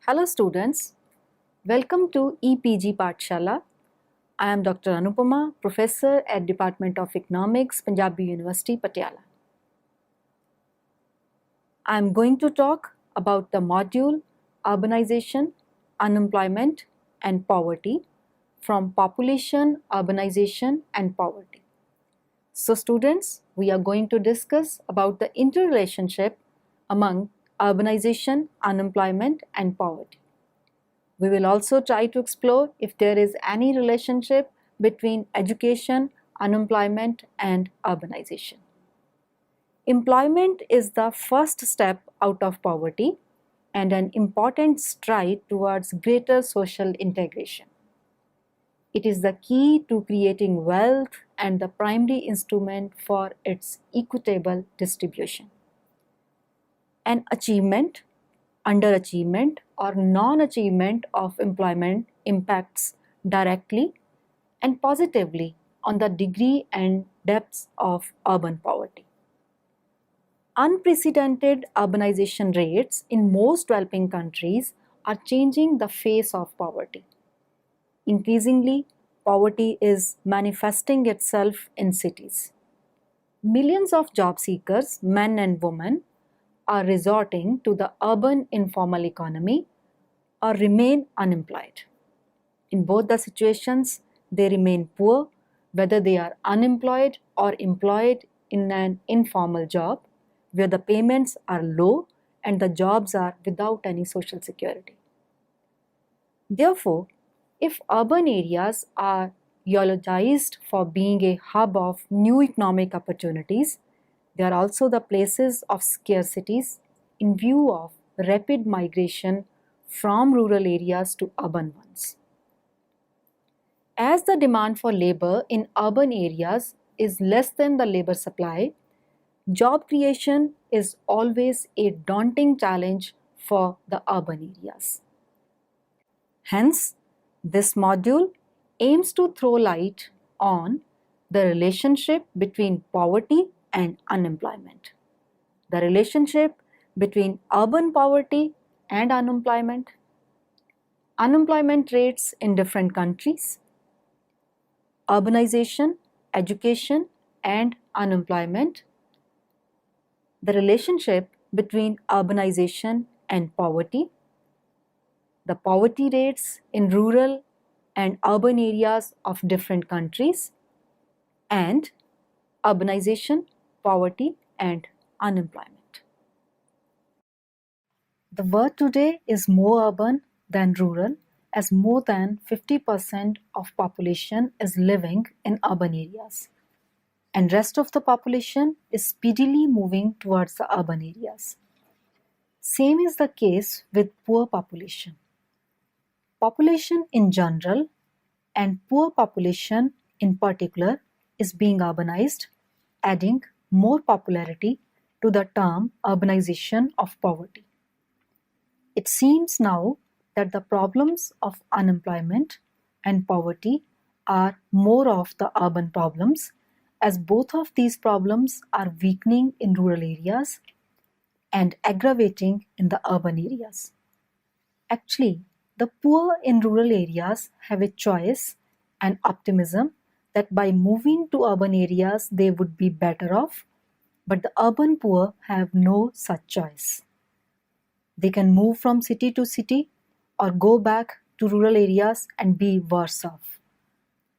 Hello students, welcome to EPG Pathshala. I am Dr. Anupama, Professor at Department of Economics, Punjabi University, Patiala. I am going to talk about the module Urbanization, Unemployment and Poverty from Population, Urbanization and Poverty. So students, we are going to discuss about the interrelationship among urbanization, unemployment and poverty. We will also try to explore if there is any relationship between education, unemployment, and urbanization. Employment is the first step out of poverty and an important stride towards greater social integration. It is the key to creating wealth and the primary instrument for its equitable distribution. An achievement, underachievement, or non-achievement of employment impacts directly and positively on the degree and depths of urban poverty. Unprecedented urbanization rates in most developing countries are changing the face of poverty. Increasingly, poverty is manifesting itself in cities. Millions of job seekers, men and women, are resorting to the urban informal economy or remain unemployed. In both the situations, they remain poor, whether they are unemployed or employed in an informal job where the payments are low and the jobs are without any social security. Therefore, if urban areas are eulogized for being a hub of new economic opportunities, they are also the places of scarcities in view of rapid migration from rural areas to urban ones. As the demand for labor in urban areas is less than the labor supply, job creation is always a daunting challenge for the urban areas. Hence, this module aims to throw light on the relationship between poverty and unemployment, the relationship between urban poverty and unemployment rates in different countries, urbanization, education, and unemployment, the relationship between urbanization and poverty, the poverty rates in rural and urban areas of different countries, and urbanization, poverty, and unemployment. The world today is more urban than rural, as more than 50% of population is living in urban areas, and rest of the population is speedily moving towards the urban areas. Same is the case with poor population. Population in general and poor population in particular is being urbanized, adding more popularity to the term urbanization of poverty. It seems now that the problems of unemployment and poverty are more of the urban problems, as both of these problems are weakening in rural areas and aggravating in the urban areas. Actually, the poor in rural areas have a choice and optimism that by moving to urban areas they would be better off, but the urban poor have no such choice. They can move from city to city or go back to rural areas and be worse off.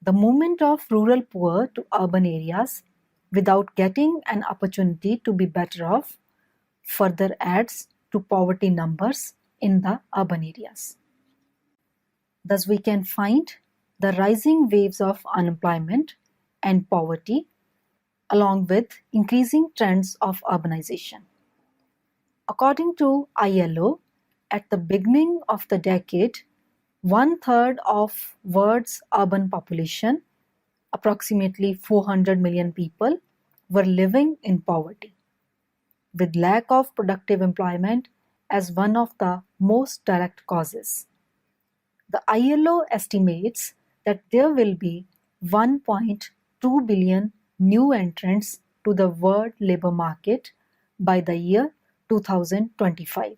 The movement of rural poor to urban areas without getting an opportunity to be better off further adds to poverty numbers in the urban areas. Thus, we can find the rising waves of unemployment and poverty along with increasing trends of urbanization. According to ILO, at the beginning of the decade, 1/3 of world's urban population, approximately 400 million people, were living in poverty, with lack of productive employment as one of the most direct causes. The ILO estimates that there will be 1.2 billion new entrants to the world labor market by the year 2025.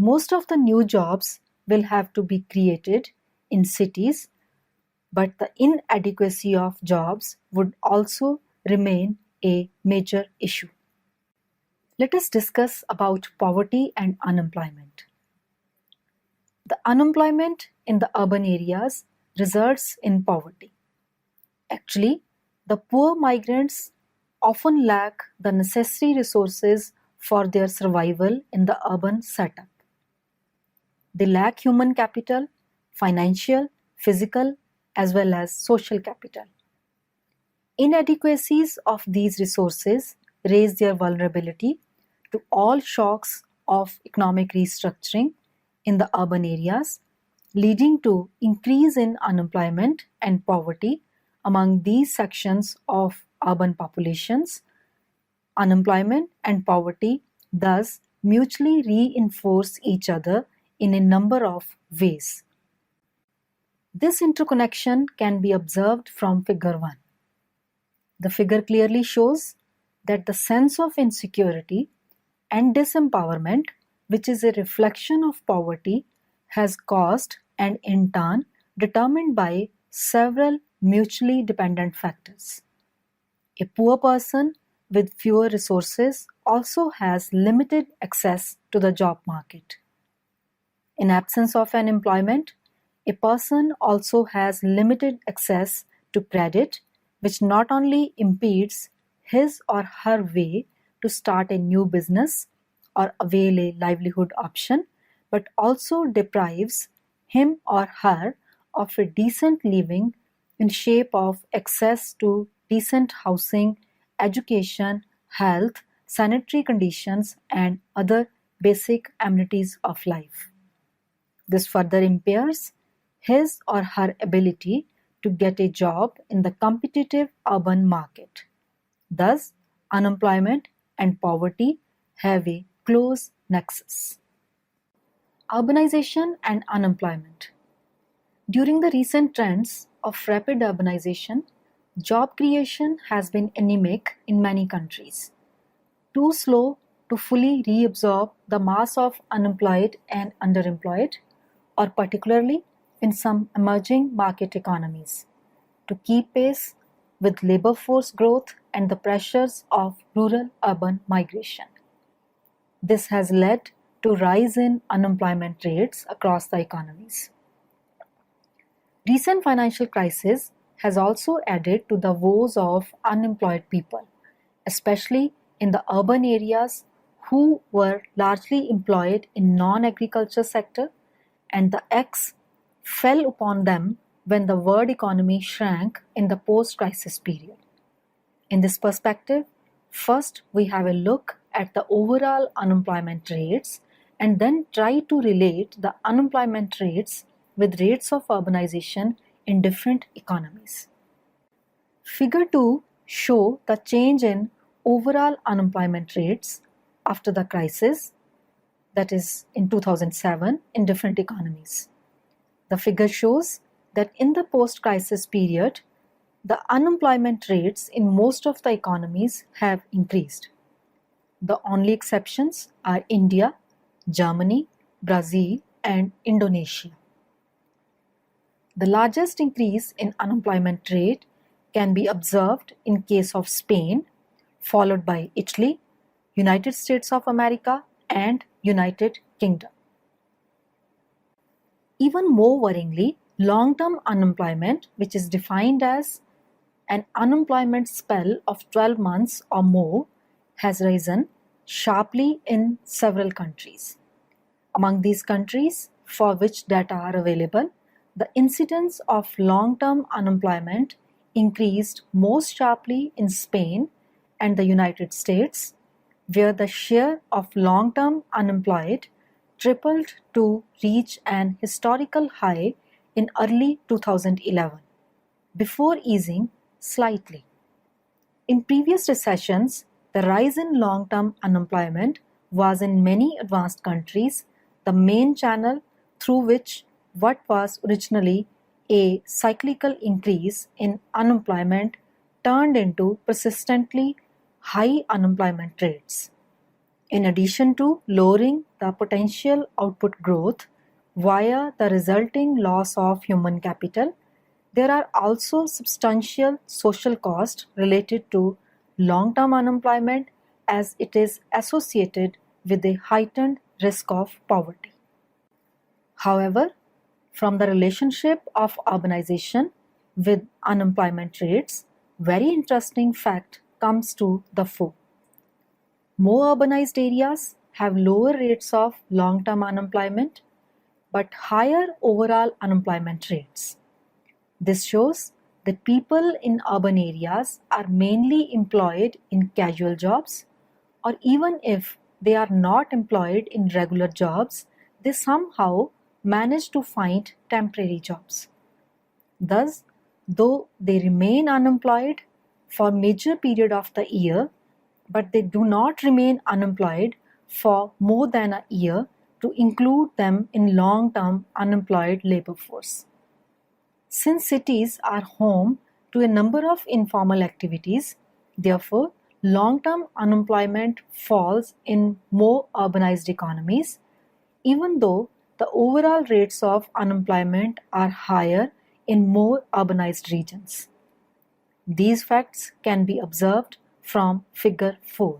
Most of the new jobs will have to be created in cities, but the inadequacy of jobs would also remain a major issue. Let us discuss about poverty and unemployment. The unemployment in the urban areas results in poverty. Actually, the poor migrants often lack the necessary resources for their survival in the urban setup. They lack human capital, financial, physical, as well as social capital. Inadequacies of these resources raise their vulnerability to all shocks of economic restructuring in the urban areas, leading to increase in unemployment and poverty among these sections of urban populations. Unemployment and poverty thus mutually reinforce each other in a number of ways. This interconnection can be observed from Figure 1. The figure clearly shows that the sense of insecurity and disempowerment, which is a reflection of poverty, has caused and in turn determined by several mutually dependent factors. A poor person with fewer resources also has limited access to the job market. In absence of an employment, a person also has limited access to credit, which not only impedes his or her way to start a new business or avail a livelihood option, but also deprives him or her of a decent living in shape of access to decent housing, education, health, sanitary conditions, and other basic amenities of life. This further impairs his or her ability to get a job in the competitive urban market. Thus, unemployment and poverty have a close nexus. Urbanization and unemployment. During the recent trends of rapid urbanization, job creation has been anemic in many countries. Too slow to fully reabsorb the mass of unemployed and underemployed, or particularly in some emerging market economies, to keep pace with labor force growth and the pressures of rural-urban migration. This has led to rise in unemployment rates across the economies. Recent financial crisis has also added to the woes of unemployed people, especially in the urban areas who were largely employed in non-agriculture sector, and the X fell upon them when the world economy shrank in the post-crisis period. In this perspective, first we have a look at the overall unemployment rates and then try to relate the unemployment rates with rates of urbanization in different economies. Figure 2 show the change in overall unemployment rates after the crisis, that is in 2007, in different economies. The figure shows that in the post-crisis period, the unemployment rates in most of the economies have increased. The only exceptions are India, Germany, Brazil, and Indonesia. The largest increase in unemployment rate can be observed in case of Spain, followed by Italy, United States of America, and United Kingdom. Even more worryingly, long-term unemployment, which is defined as an unemployment spell of 12 months or more, has risen sharply in several countries. Among these countries for which data are available, the incidence of long-term unemployment increased most sharply in Spain and the United States, where the share of long-term unemployed tripled to reach an historical high in early 2011, before easing slightly. In previous recessions, the rise in long-term unemployment was in many advanced countries the main channel through which what was originally a cyclical increase in unemployment turned into persistently high unemployment rates. In addition to lowering the potential output growth via the resulting loss of human capital, there are also substantial social costs related to long-term unemployment as it is associated with a heightened risk of poverty. However, from the relationship of urbanization with unemployment rates, very interesting fact comes to the fore. More urbanized areas have lower rates of long-term unemployment but higher overall unemployment rates. This shows that people in urban areas are mainly employed in casual jobs, or even if they are not employed in regular jobs, they somehow manage to find temporary jobs. Thus, though they remain unemployed for major period of the year, but they do not remain unemployed for more than a year to include them in long-term unemployed labor force. Since cities are home to a number of informal activities, therefore, long-term unemployment falls in more urbanized economies, even though the overall rates of unemployment are higher in more urbanized regions. These facts can be observed from Figure 4,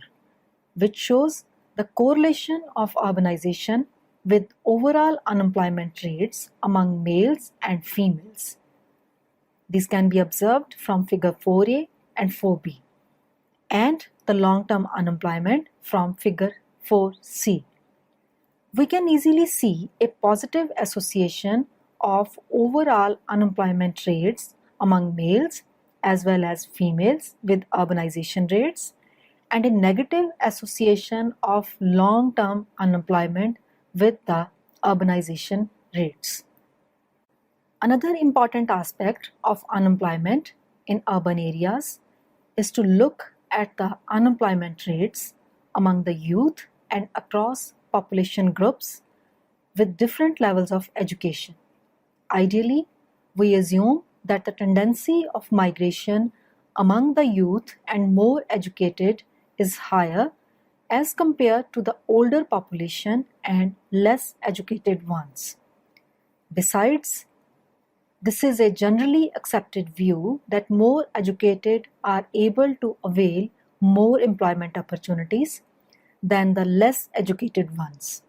which shows the correlation of urbanization with overall unemployment rates among males and females. These can be observed from Figure 4a and 4b, and the long-term unemployment from Figure 4c. We can easily see a positive association of overall unemployment rates among males as well as females with urbanization rates, and a negative association of long-term unemployment with the urbanization rates. Another important aspect of unemployment in urban areas is to look at the unemployment rates among the youth and across population groups with different levels of education. Ideally, we assume that the tendency of migration among the youth and more educated is higher as compared to the older population and less educated ones. Besides, this is a generally accepted view that more educated are able to avail more employment opportunities than the less educated ones.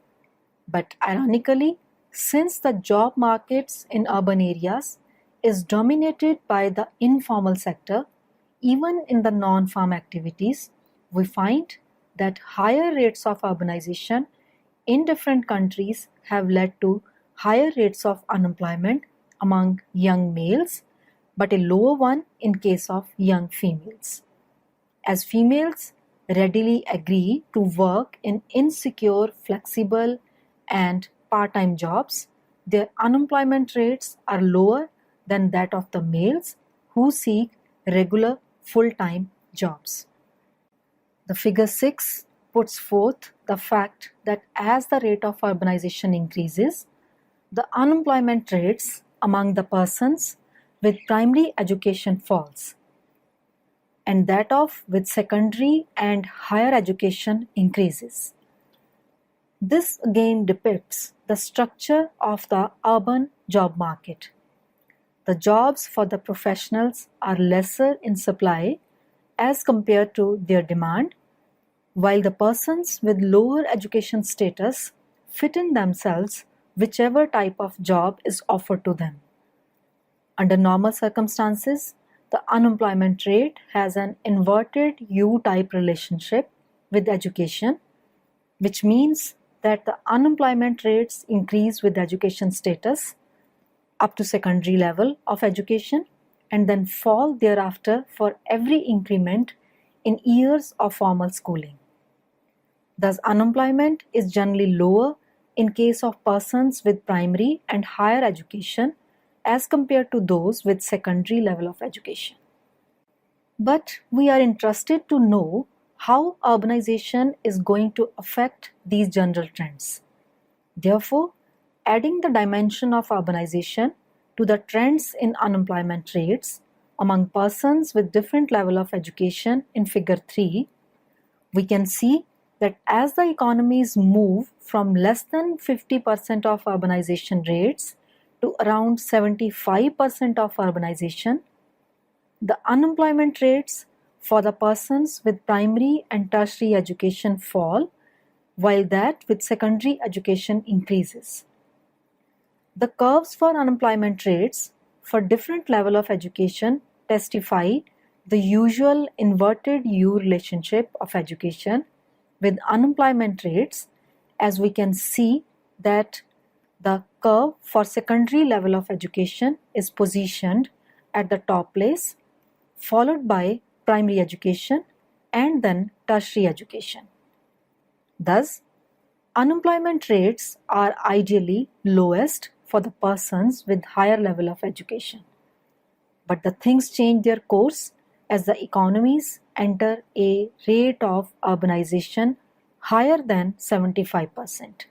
But ironically, since the job markets in urban areas is dominated by the informal sector, even in the non-farm activities, we find that higher rates of urbanization in different countries have led to higher rates of unemployment among young males, but a lower one in case of young females. As females readily agree to work in insecure, flexible, and part-time jobs, their unemployment rates are lower than that of the males who seek regular full-time jobs. The Figure 6 puts forth the fact that as the rate of urbanization increases, the unemployment rates among the persons with primary education falls, and that of with secondary and higher education increases. This again depicts the structure of the urban job market. The jobs for the professionals are lesser in supply as compared to their demand, while the persons with lower education status fit in themselves whichever type of job is offered to them. Under normal circumstances, the unemployment rate has an inverted U-type relationship with education, which means that the unemployment rates increase with education status up to secondary level of education and then fall thereafter for every increment in years of formal schooling. Thus, unemployment is generally lower in case of persons with primary and higher education as compared to those with secondary level of education. But we are interested to know how urbanization is going to affect these general trends. Therefore, adding the dimension of urbanization to the trends in unemployment rates among persons with different level of education in Figure 3, we can see that as the economies move from less than 50% of urbanization rates to around 75% of urbanization, the unemployment rates for the persons with primary and tertiary education fall, while that with secondary education increases. The curves for unemployment rates for different level of education testify the usual inverted U relationship of education with unemployment rates, as we can see that the curve for secondary level of education is positioned at the top place, followed by primary education and then tertiary education. Thus, unemployment rates are ideally lowest for the persons with higher level of education. But the things change their course as the economies enter a rate of urbanization higher than 75%.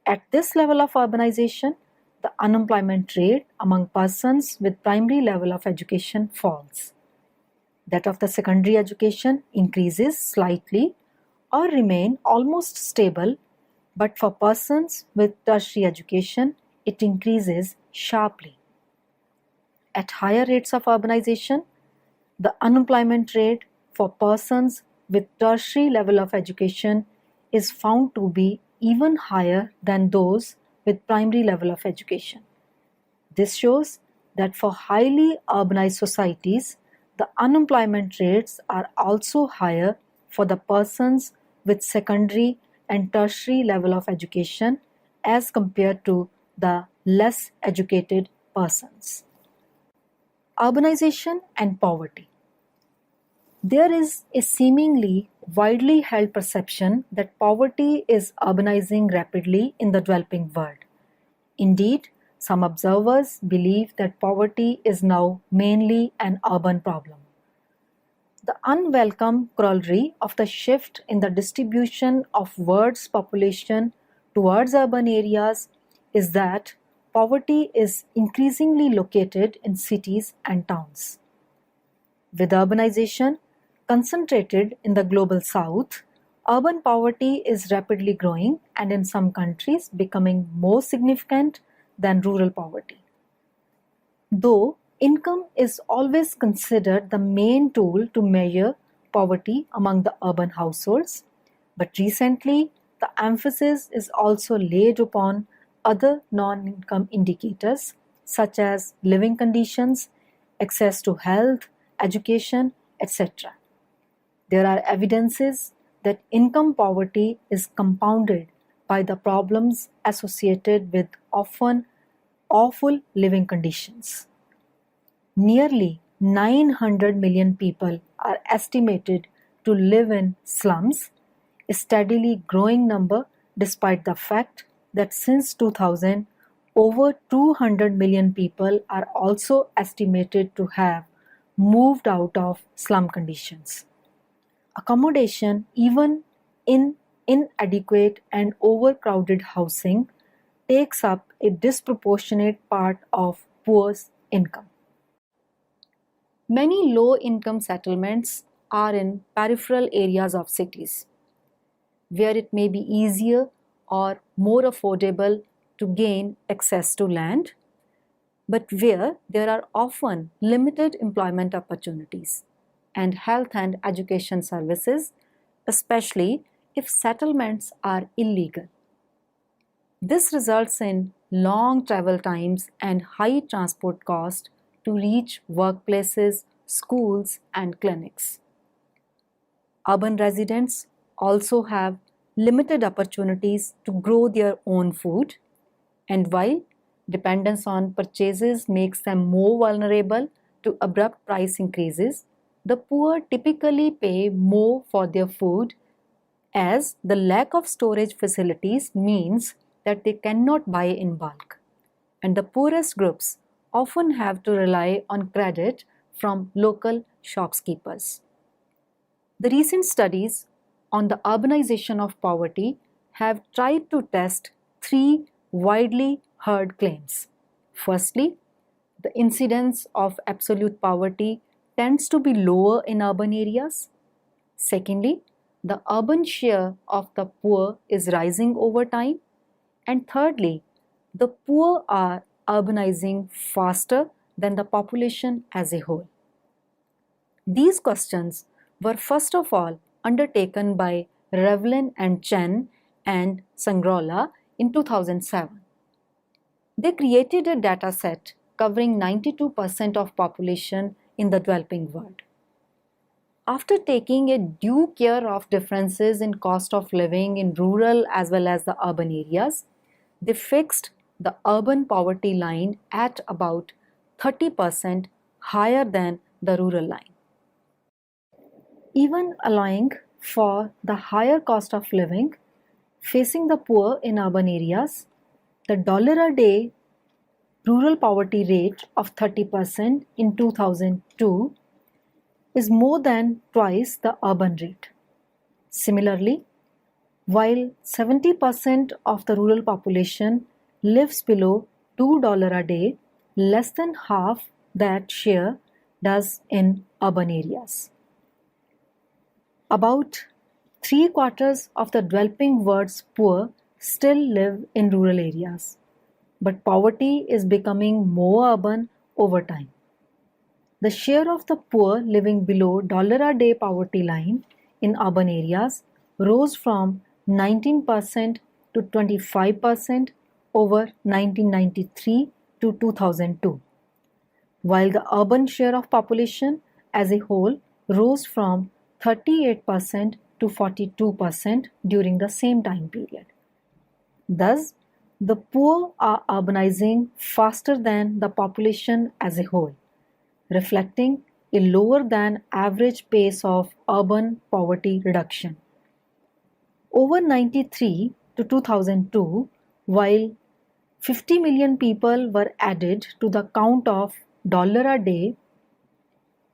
At this level of urbanization, the unemployment rate among persons with primary level of education falls. That of the secondary education increases slightly or remain almost stable, but for persons with tertiary education, it increases sharply. At higher rates of urbanization, the unemployment rate for persons with tertiary level of education is found to be even higher than those with primary level of education. This shows that for highly urbanized societies, the unemployment rates are also higher for the persons with secondary and tertiary level of education as compared to the less educated persons. Urbanization and poverty. There is a seemingly widely held perception that poverty is urbanizing rapidly in the developing world. Indeed, some observers believe that poverty is now mainly an urban problem. The unwelcome corollary of the shift in the distribution of world's population towards urban areas is that poverty is increasingly located in cities and towns. With urbanization concentrated in the global south, urban poverty is rapidly growing and in some countries becoming more significant than rural poverty. Though income is always considered the main tool to measure poverty among the urban households, but recently the emphasis is also laid upon other non-income indicators such as living conditions, access to health, education, etc. There are evidences that income poverty is compounded by the problems associated with often awful living conditions. Nearly 900 million people are estimated to live in slums, a steadily growing number despite the fact that since 2000, over 200 million people are also estimated to have moved out of slum conditions. Accommodation, even in inadequate and overcrowded housing, takes up a disproportionate part of poor's income. Many low-income settlements are in peripheral areas of cities, where it may be easier or more affordable to gain access to land, but where there are often limited employment opportunities and health and education services, especially if settlements are illegal. This results in long travel times and high transport costs to reach workplaces, schools, and clinics. Urban residents also have limited opportunities to grow their own food, and while dependence on purchases makes them more vulnerable to abrupt price increases, the poor typically pay more for their food, as the lack of storage facilities means that they cannot buy in bulk, and the poorest groups often have to rely on credit from local shopkeepers. The recent studies on the urbanization of poverty have tried to test three widely heard claims. Firstly, the incidence of absolute poverty tends to be lower in urban areas. Secondly, the urban share of the poor is rising over time. And thirdly, the poor are urbanizing faster than the population as a whole. These questions were first of all undertaken by Revlin and Chen and Sangrola in 2007. They created a data set covering 92% of population in the developing world. After taking a due care of differences in cost of living in rural as well as the urban areas, they fixed the urban poverty line at about 30% higher than the rural line. Even allowing for the higher cost of living facing the poor in urban areas, the dollar a day rural poverty rate of 30% in 2002 is more than twice the urban rate. Similarly, while 70% of the rural population lives below $2 a day, less than half that share does in urban areas. About 3/4 of the developing world's poor still live in rural areas, but poverty is becoming more urban over time. The share of the poor living below dollar a day poverty line in urban areas rose from 19% to 25% over 1993 to 2002, while the urban share of population as a whole rose from 38% to 42% during the same time period. Thus, the poor are urbanizing faster than the population as a whole, reflecting a lower than average pace of urban poverty reduction. Over 93 to 2002, while 50 million people were added to the count of dollar a day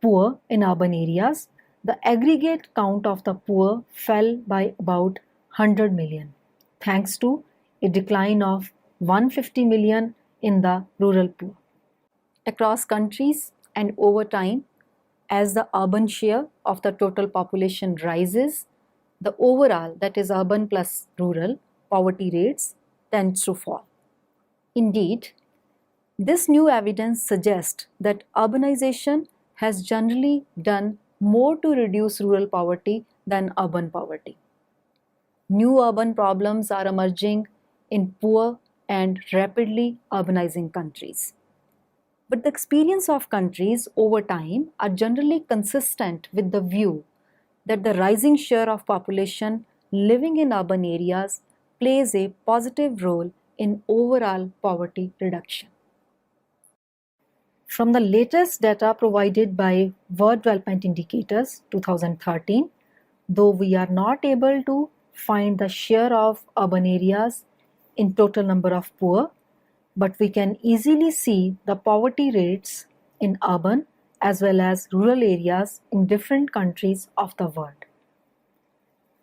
poor in urban areas, the aggregate count of the poor fell by about 100 million, thanks to a decline of 150 million in the rural poor. Across countries and over time, as the urban share of the total population rises, the overall, that is urban plus rural, poverty rates tends to fall. Indeed, this new evidence suggests that urbanization has generally done more to reduce rural poverty than urban poverty. New urban problems are emerging in poor and rapidly urbanizing countries. But the experience of countries over time are generally consistent with the view that the rising share of population living in urban areas plays a positive role in overall poverty reduction. From the latest data provided by World Development Indicators 2013, though we are not able to find the share of urban areas in total number of poor, but we can easily see the poverty rates in urban as well as rural areas in different countries of the world.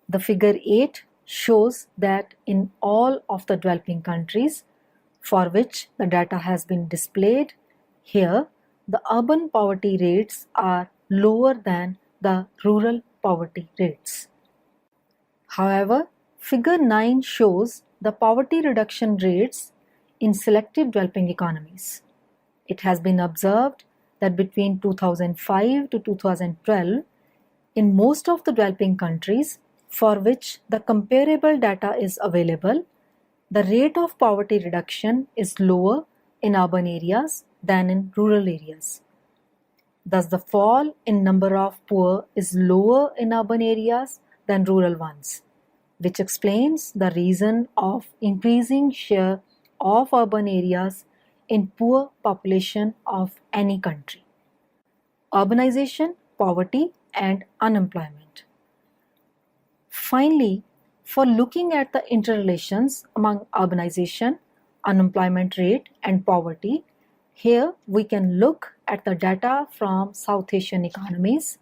The figure 8 shows that in all of the developing countries for which the data has been displayed, here the urban poverty rates are lower than the rural poverty rates. However, figure 9 shows the poverty reduction rates in selected developing economies. It has been observed that between 2005 to 2012, in most of the developing countries for which the comparable data is available, the rate of poverty reduction is lower in urban areas than in rural areas. Thus, the fall in number of poor is lower in urban areas than rural ones, which explains the reason of increasing share of urban areas in poor population of any country. Urbanization, poverty, and unemployment. Finally, for looking at the interrelations among urbanization, unemployment rate, and poverty, here we can look at the data from South Asian economies,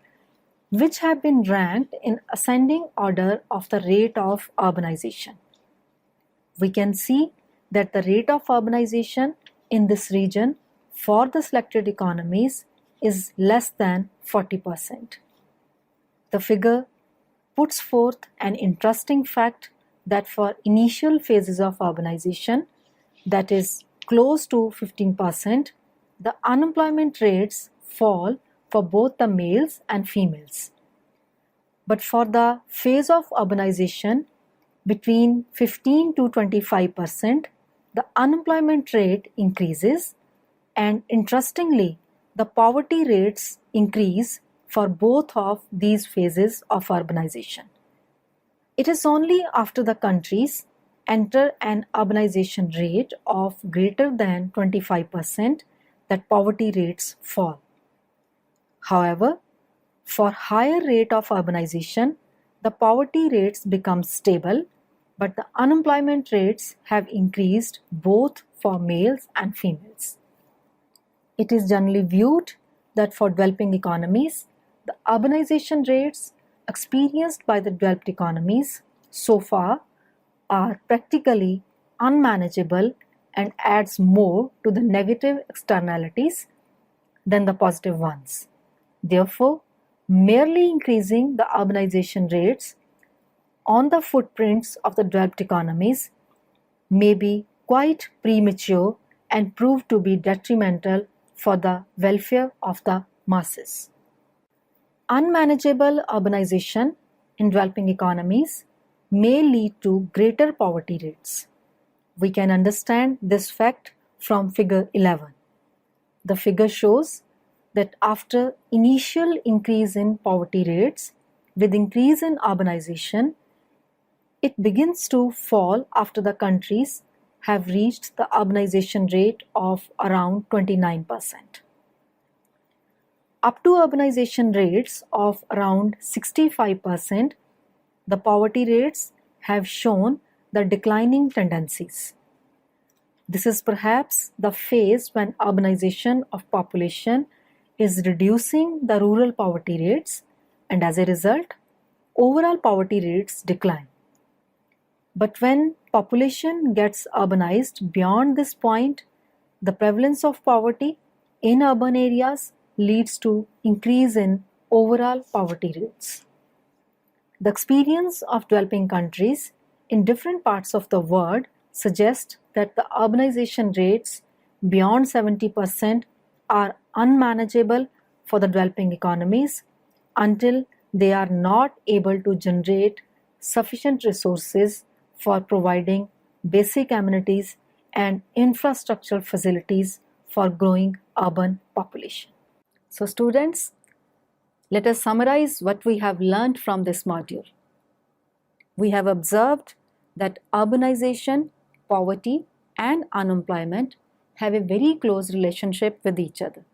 which have been ranked in ascending order of the rate of urbanization. We can see that the rate of urbanization in this region for the selected economies is less than 40%. The figure puts forth an interesting fact that for initial phases of urbanization, that is close to 15%, the unemployment rates fall for both the males and females. But for the phase of urbanization between 15 to 25%, the unemployment rate increases, and interestingly, the poverty rates increase for both of these phases of urbanization. It is only after the countries enter an urbanization rate of greater than 25% that poverty rates fall. However, for higher rate of urbanization, the poverty rates become stable, but the unemployment rates have increased both for males and females. It is generally viewed that for developing economies, the urbanization rates experienced by the developed economies so far are practically unmanageable and adds more to the negative externalities than the positive ones. Therefore, merely increasing the urbanization rates on the footprints of the developed economies may be quite premature and prove to be detrimental for the welfare of the masses. Unmanageable urbanization in developing economies may lead to greater poverty rates. We can understand this fact from figure 11. The figure shows that after initial increase in poverty rates with increase in urbanization, it begins to fall after the countries have reached the urbanization rate of around 29%. Up to urbanization rates of around 65%, the poverty rates have shown the declining tendencies. This is perhaps the phase when urbanization of population is reducing the rural poverty rates, and as a result, overall poverty rates decline. But when population gets urbanized beyond this point, the prevalence of poverty in urban areas leads to increase in overall poverty rates. The experience of developing countries in different parts of the world suggests that the urbanization rates beyond 70% are unmanageable for the developing economies until they are not able to generate sufficient resources for providing basic amenities and infrastructural facilities for growing urban population. So students, let us summarize what we have learned from this module. We have observed that urbanization, poverty, and unemployment have a very close relationship with each other.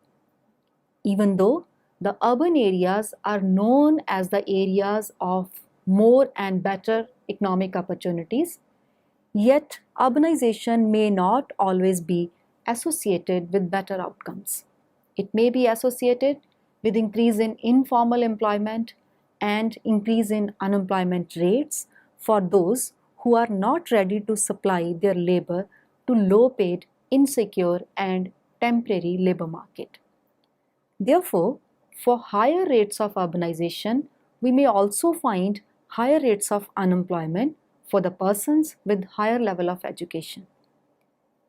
Even though the urban areas are known as the areas of more and better economic opportunities, yet urbanization may not always be associated with better outcomes. It may be associated with increase in informal employment and increase in unemployment rates for those who are not ready to supply their labor to low-paid, insecure and temporary labor market. Therefore, for higher rates of urbanization, we may also find higher rates of unemployment for the persons with higher level of education.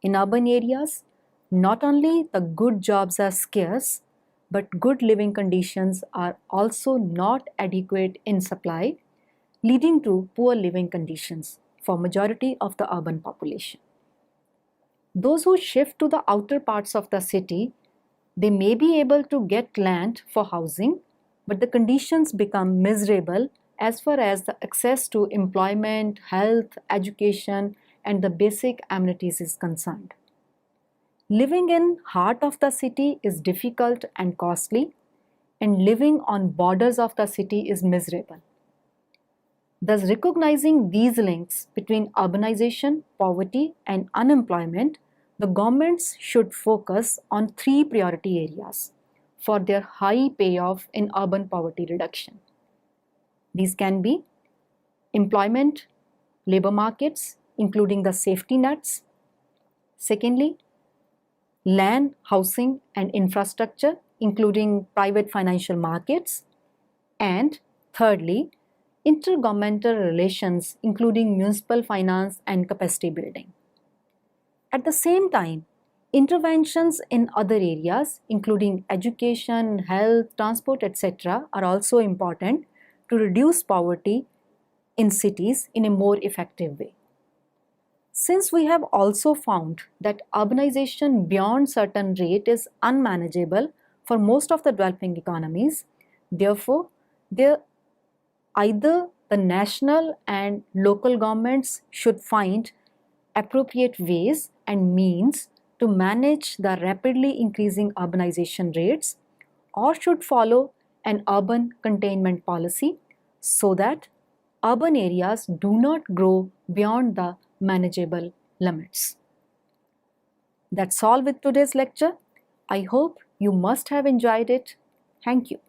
In urban areas, not only the good jobs are scarce, but good living conditions are also not adequate in supply, leading to poor living conditions for majority of the urban population. Those who shift to the outer parts of the city, they may be able to get land for housing, but the conditions become miserable as far as the access to employment, health, education, and the basic amenities is concerned. Living in heart of the city is difficult and costly, and living on borders of the city is miserable. Thus, recognizing these links between urbanization, poverty, and unemployment, the governments should focus on 3 priority areas for their high payoff in urban poverty reduction. These can be employment, labor markets, including the safety nets. Secondly, land, housing, and infrastructure, including private financial markets. And thirdly, intergovernmental relations, including municipal finance and capacity building. At the same time, interventions in other areas, including education, health, transport, etc., are also important to reduce poverty in cities in a more effective way. Since we have also found that urbanization beyond certain rate is unmanageable for most of the developing economies, therefore, either the national and local governments should find appropriate ways and means to manage the rapidly increasing urbanization rates, or should follow an urban containment policy so that urban areas do not grow beyond the manageable limits. That's all with today's lecture. I hope you must have enjoyed it. Thank you.